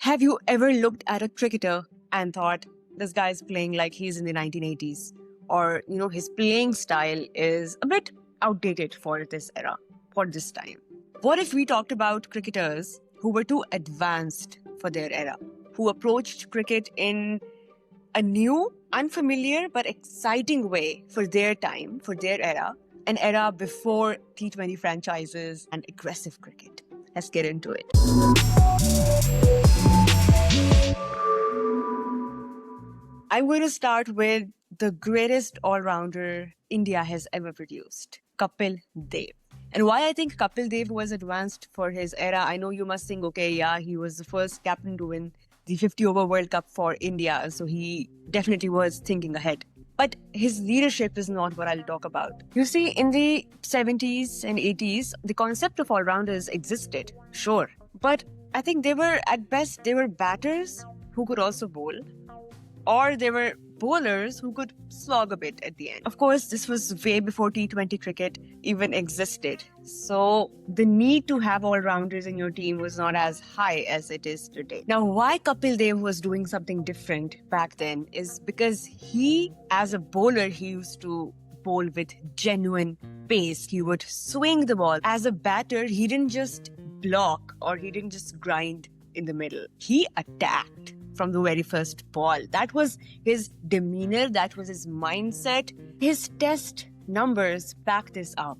Have you ever looked at a cricketer and thought, this guy's playing like he's in the 1980s? Or, his playing style is a bit outdated for this era, for this time. What if we talked about cricketers who were too advanced for their era, who approached cricket in a new, unfamiliar, but exciting way for their time, for their era, an era before T20 franchises and aggressive cricket? Let's get into it. I'm going to start with the greatest all-rounder India has ever produced, Kapil Dev. And why I think Kapil Dev was advanced for his era, I know you must think, okay, yeah, he was the first captain to win the 50-over World Cup for India, so he definitely was thinking ahead. But his leadership is not what I'll talk about. You see, in the 70s and 80s, the concept of all-rounders existed, sure. But I think at best, they were batters who could also bowl, or they were bowlers who could slog a bit at the end. Of course, this was way before T20 cricket even existed. So the need to have all-rounders in your team was not as high as it is today. Now, why Kapil Dev was doing something different back then is because he, as a bowler, he used to bowl with genuine pace. He would swing the ball. As a batter, he didn't just block or he didn't just grind in the middle. He attacked from the very first ball. That was his demeanor, that was his mindset. His test numbers back this up.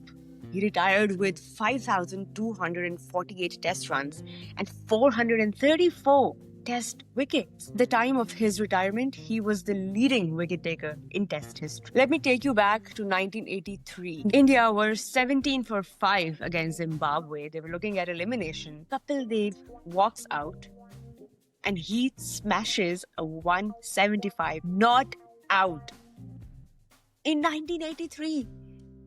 He retired with 5,248 test runs and 434 test wickets. The time of his retirement, he was the leading wicket taker in test history. Let me take you back to 1983. India were 17 for 5 against Zimbabwe. They were looking at elimination. Kapil Dev walks out and he smashes a 175 not out in 1983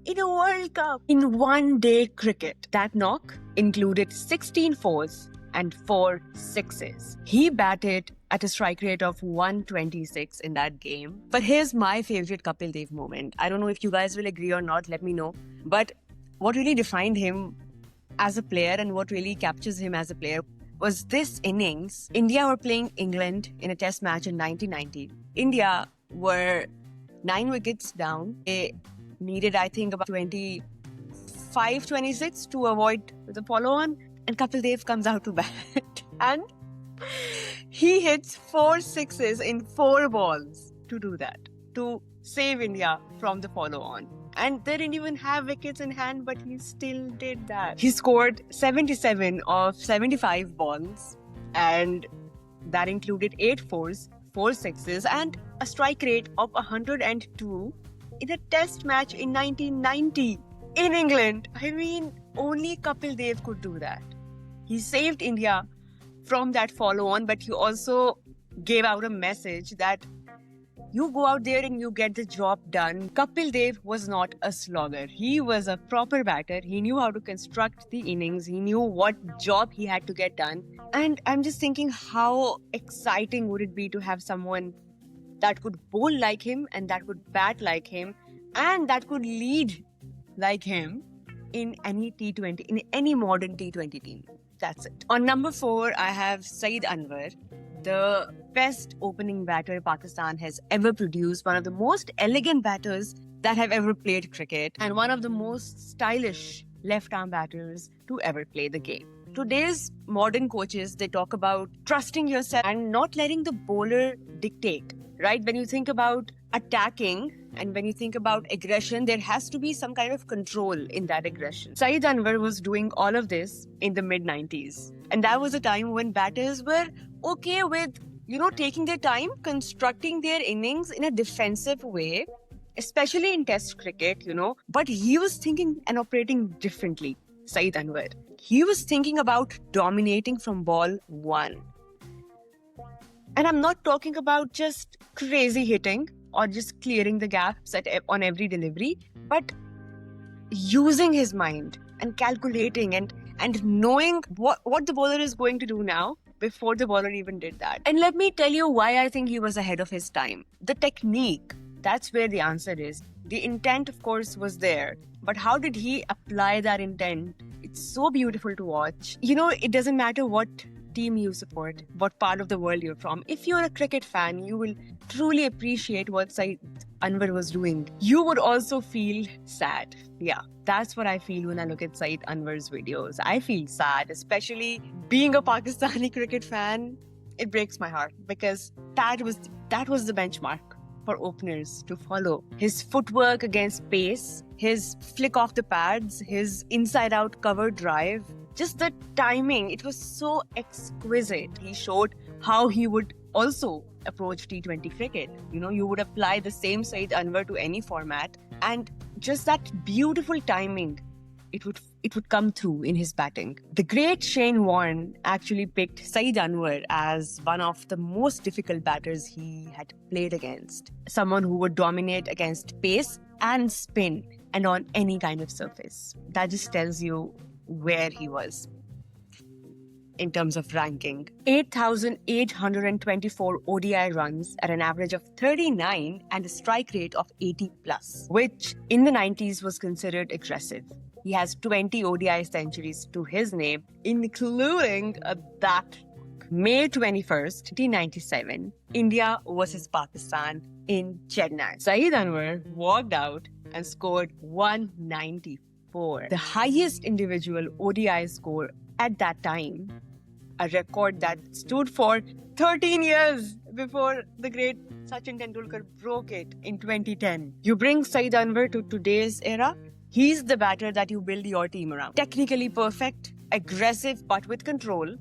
in a World Cup in one-day cricket. That knock included 16 fours and 4 sixes. He batted at a strike rate of 126 in that game. But here's my favorite Kapil Dev moment. I don't know if you guys will agree or not, let me know. But what really defined him as a player and what really captures him as a player was this innings. India were playing England in a test match in 1990. India were 9 wickets down. They needed, I think, about 25, 26 to avoid the follow-on. And Kapil Dev comes out to bat. And he hits 4 sixes in 4 balls to do that, to save India from the follow-on. And they didn't even have wickets in hand, but he still did that. He scored 77 of 75 balls, and that included 8 fours, 4 sixes, and a strike rate of 102 in a test match in 1990 in England. I mean, only Kapil Dev could do that. He saved India from that follow-on, but he also gave out a message that you go out there and you get the job done. Kapil Dev was not a slogger. He was a proper batter. He knew how to construct the innings. He knew what job he had to get done. And I'm just thinking, how exciting would it be to have someone that could bowl like him and that could bat like him and that could lead like him in any T20, in any modern T20 team. That's it. On number 4, I have Saeed Anwar, the best opening batter Pakistan has ever produced, one of the most elegant batters that have ever played cricket, and one of the most stylish left-arm batters to ever play the game. Today's modern coaches, they talk about trusting yourself and not letting the bowler dictate, right? When you think about attacking and when you think about aggression, there has to be some kind of control in that aggression. Saeed Anwar was doing all of this in the mid-90s. And that was a time when batters were okay with, taking their time, constructing their innings in a defensive way, especially in test cricket, But he was thinking and operating differently, Saeed Anwar. He was thinking about dominating from ball 1. And I'm not talking about just crazy hitting or just clearing the gaps on every delivery, but using his mind and calculating and knowing what the bowler is going to do now before the bowler even did that. And let me tell you why I think he was ahead of his time. The technique, that's where the answer is. The intent, of course, was there. But how did he apply that intent? It's so beautiful to watch. It doesn't matter what team you support, what part of the world you're from. If you're a cricket fan, you will truly appreciate what Saeed Anwar was doing. You would also feel sad. Yeah, that's what I feel when I look at Saeed Anwar's videos. I feel sad, especially being a Pakistani cricket fan. It breaks my heart because that was the benchmark for openers to follow. His footwork against pace, his flick off the pads, his inside-out cover drive, just the timing, it was so exquisite. He showed how he would also approach T20 cricket. You know, you would apply the same Saeed Anwar to any format, and just that beautiful timing, it would come through in his batting. The great Shane Warne actually picked Saeed Anwar as one of the most difficult batters he had played against. Someone who would dominate against pace and spin and on any kind of surface. That just tells you where he was in terms of ranking. 8,824 ODI runs at an average of 39 and a strike rate of 80 plus, which in the 90s was considered aggressive. He has 20 ODI centuries to his name, including that May 21st, 1997, India versus Pakistan in Chennai. Saeed Anwar walked out and scored 194, the highest individual ODI score at that time, a record that stood for 13 years before the great Sachin Tendulkar broke it in 2010. You bring Saeed Anwar to today's era, he's the batter that you build your team around. Technically perfect, aggressive but with control,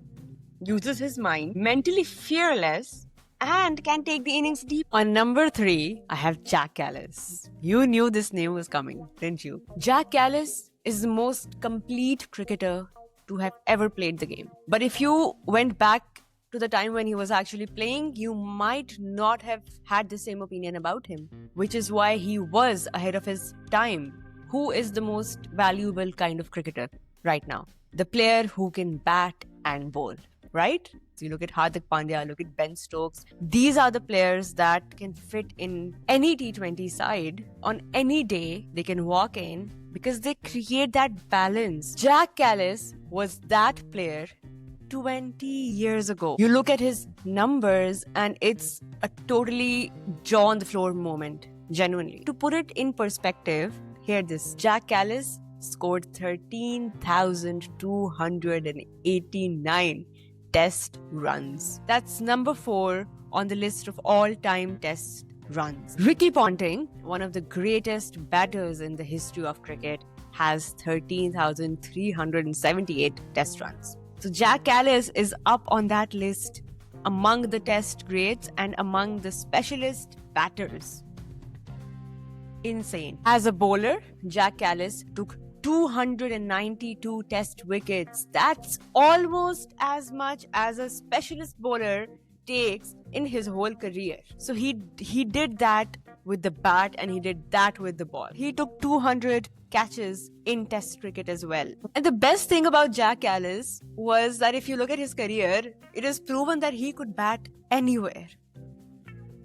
uses his mind, mentally fearless, and can take the innings deep. On number 3, I have Jack Kallis. You knew this name was coming, didn't you? Jack Kallis is the most complete cricketer to have ever played the game. But if you went back to the time when he was actually playing, you might not have had the same opinion about him, which is why he was ahead of his time. Who is the most valuable kind of cricketer right now? The player who can bat and bowl, right? So you look at Hardik Pandya, look at Ben Stokes. These are the players that can fit in any T20 side on any day. They can walk in because they create that balance. Jack Kallis was that player 20 years ago. You look at his numbers and it's a totally jaw on the floor moment, genuinely. To put it in perspective, hear this. Jack Kallis scored 13,289 test runs. That's number 4 on the list of all-time test runs. Ricky Ponting, one of the greatest batters in the history of cricket, has 13,378 test runs. So Jack Kallis is up on that list among the test greats and among the specialist batters. Insane. As a bowler, Jack Kallis took 292 test wickets. That's almost as much as a specialist bowler takes in his whole career. So he did that with the bat and he did that with the ball. He took 200 catches in test cricket as well. And the best thing about Jack Kallis was that if you look at his career, it is proven that he could bat anywhere.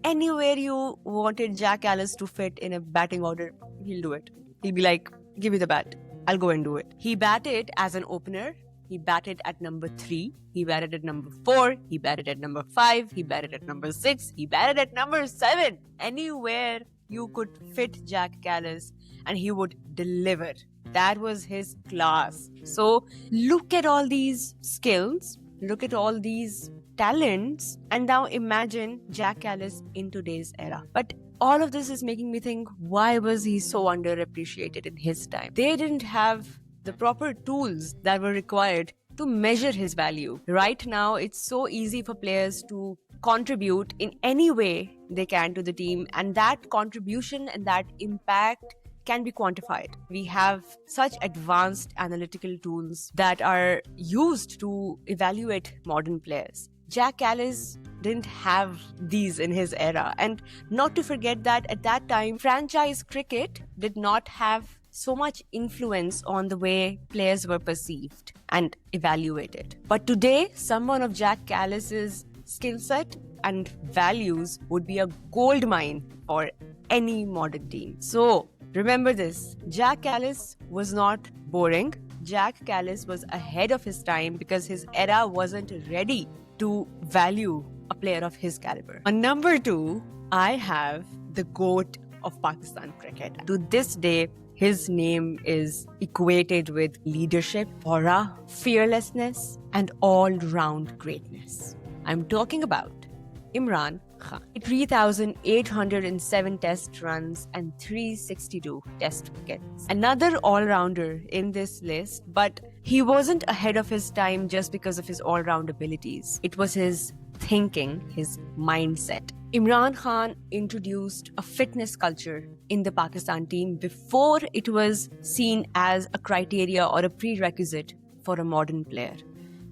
Anywhere you wanted Jack Kallis to fit in a batting order, he'll do it. He'll be like, give me the bat. I'll go and do it. He batted as an opener. He batted at number 3. He batted at number 4. He batted at number 5. He batted at number 6. He batted at number 7. Anywhere you could fit Jack Kallis and he would deliver. That was his class. So look at all these skills. Look at all these talents and now imagine Jack Kallis in today's era. But all of this is making me think, why was he so underappreciated in his time? They didn't have the proper tools that were required to measure his value. Right now, it's so easy for players to contribute in any way they can to the team, and that contribution and that impact can be quantified. We have such advanced analytical tools that are used to evaluate modern players. Jack Kallis didn't have these in his era. And not to forget that at that time, franchise cricket did not have so much influence on the way players were perceived and evaluated. But today, someone of Jack Kallis's skill set and values would be a gold mine for any modern team. So remember this, Jack Kallis was not boring. Jack Callis was ahead of his time because his era wasn't ready to value a player of his caliber. On number 2, I have the GOAT of Pakistan cricket. To this day, his name is equated with leadership, aura, fearlessness, and all-round greatness. I'm talking about Imran Khan. 3,807 test runs and 362 test wickets. Another all-rounder in this list, but he wasn't ahead of his time just because of his all-round abilities. It was his thinking, his mindset. Imran Khan introduced a fitness culture in the Pakistan team before it was seen as a criteria or a prerequisite for a modern player.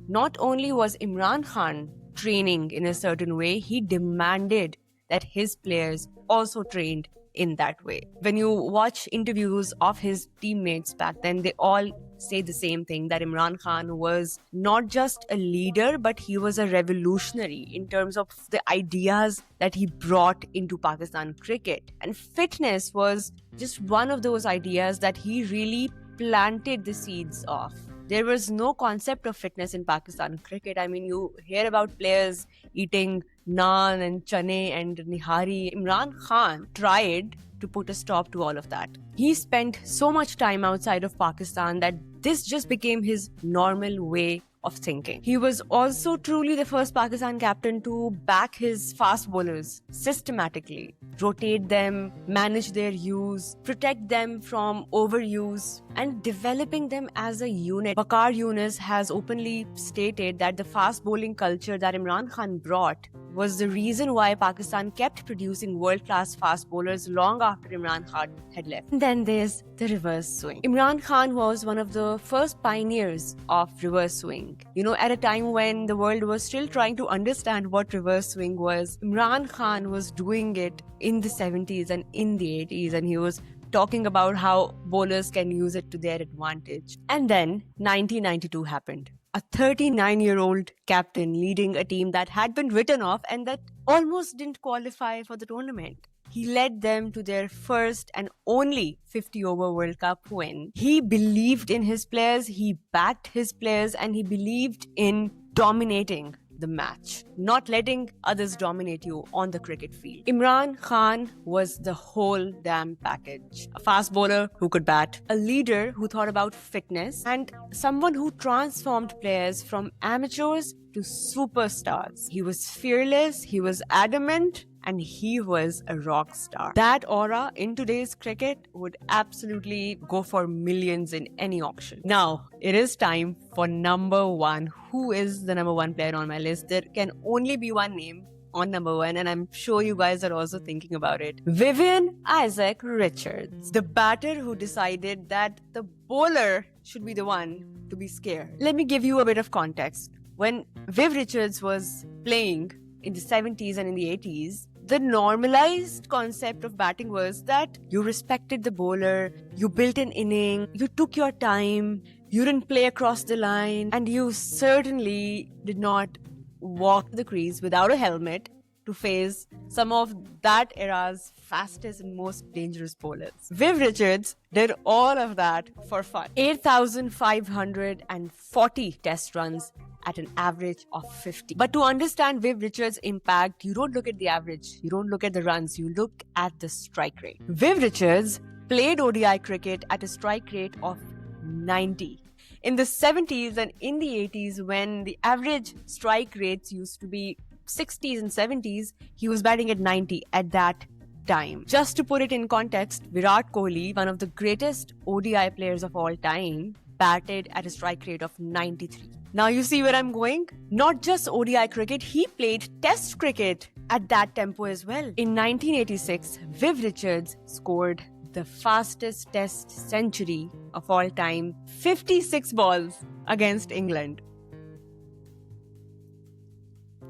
Not only was Imran Khan training in a certain way, he demanded that his players also trained in that way. When you watch interviews of his teammates back then, they all say the same thing, that Imran Khan was not just a leader, but he was a revolutionary in terms of the ideas that he brought into Pakistan cricket. And fitness was just one of those ideas that he really planted the seeds of. There was no concept of fitness in Pakistan cricket. I mean, you hear about players eating naan and chane and nihari. Imran Khan tried to put a stop to all of that. He spent so much time outside of Pakistan that this just became his normal way of thinking. He was also truly the first Pakistan captain to back his fast bowlers systematically, rotate them, manage their use, protect them from overuse, and developing them as a unit. Waqar Younis has openly stated that the fast bowling culture that Imran Khan brought was the reason why Pakistan kept producing world-class fast bowlers long after Imran Khan had left. And then there's the reverse swing. Imran Khan was one of the first pioneers of reverse swing. You know, at a time when the world was still trying to understand what reverse swing was, Imran Khan was doing it in the 70s and in the 80s, and he was talking about how bowlers can use it to their advantage. And then 1992 happened. A 39-year-old captain leading a team that had been written off and that almost didn't qualify for the tournament. He led them to their first and only 50-over World Cup win. He believed in his players, he backed his players, and he believed in dominating the match, not letting others dominate you on the cricket field. Imran Khan was the whole damn package. A fast bowler who could bat, a leader who thought about fitness, and someone who transformed players from amateurs to superstars. He was fearless, he was adamant, and he was a rock star. That aura in today's cricket would absolutely go for millions in any auction. Now, it is time for number 1. Who is the number 1 player on my list? There can only be one name on number 1, and I'm sure you guys are also thinking about it. Vivian Isaac Richards, the batter who decided that the bowler should be the one to be scared. Let me give you a bit of context. When Viv Richards was playing in the 70s and in the 80s, the normalized concept of batting was that you respected the bowler, you built an inning, you took your time, you didn't play across the line, and you certainly did not walk the crease without a helmet to face some of that era's fastest and most dangerous bowlers. Viv Richards did all of that for fun. 8,540 test runs at an average of 50. But to understand Viv Richards' impact, you don't look at the average, you don't look at the runs, you look at the strike rate. Viv Richards played ODI cricket at a strike rate of 90. In the 70s and in the 80s, when the average strike rates used to be 60s and 70s, he was batting at 90 at that time. Just to put it in context, Virat Kohli, one of the greatest ODI players of all time, batted at a strike rate of 93. Now you see where I'm going? Not just ODI cricket, he played Test cricket at that tempo as well. In 1986, Viv Richards scored the fastest Test century of all time, 56 balls against England.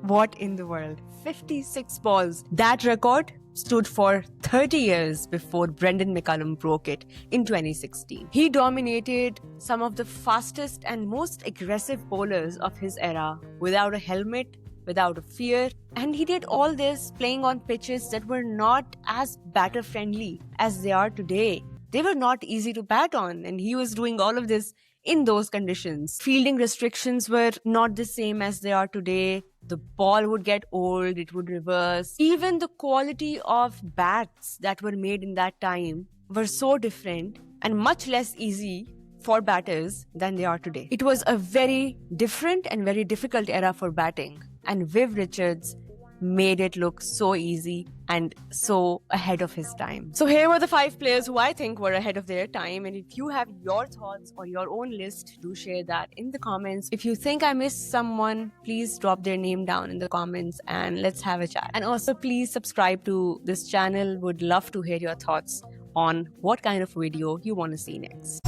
What in the world? 56 balls. That record stood for 30 years before Brendan McCullum broke it in 2016. He dominated some of the fastest and most aggressive bowlers of his era without a helmet, without a fear, and he did all this playing on pitches that were not as batter-friendly as they are today. They were not easy to bat on, and he was doing all of this in those conditions. Fielding restrictions were not the same as they are today. The ball would get old, it would reverse. Even the quality of bats that were made in that time were so different and much less easy for batters than they are today. It was a very different and very difficult era for batting, and Viv Richards made it look so easy and so ahead of his time. So here were the 5 players who I think were ahead of their time, and if you have your thoughts or your own list, do share that in the comments. If you think I missed someone, please drop their name down in the comments and let's have a chat. And also please subscribe to this channel. Would love to hear your thoughts on what kind of video you want to see next.